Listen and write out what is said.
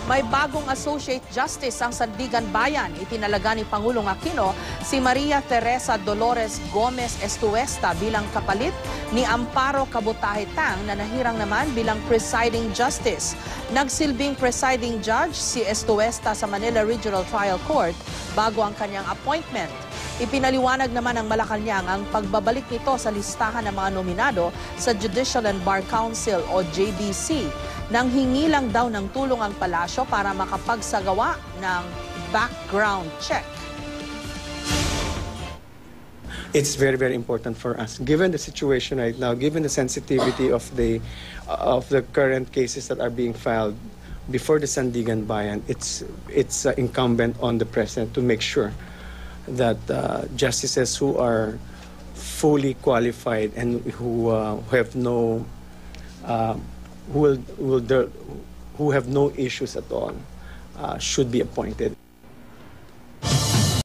May bagong Associate Justice ang Sandigan Bayan. Itinalaga ni Pangulong Aquino si Maria Teresa Dolores Gomez Estuesta bilang kapalit ni Amparo Cabutahe-Tang na nahirang naman bilang Presiding Justice. Nagsilbing Presiding Judge si Estuesta sa Manila Regional Trial Court bago ang kanyang appointment. Ipinaliwanag naman ng Malacanang ang pagbabalik nito sa listahan ng mga nominado sa Judicial and Bar Council o JBC. Nang hingi lang daw ng tulong ang palasyo para makapagsagawa ng background check. It's very, very important for us, given the situation right now, given the sensitivity of the current cases that are being filed before the Sandigan Bayan. It's incumbent on the President to make sure that justices who are fully qualified and who have no who have no issues at all should be appointed.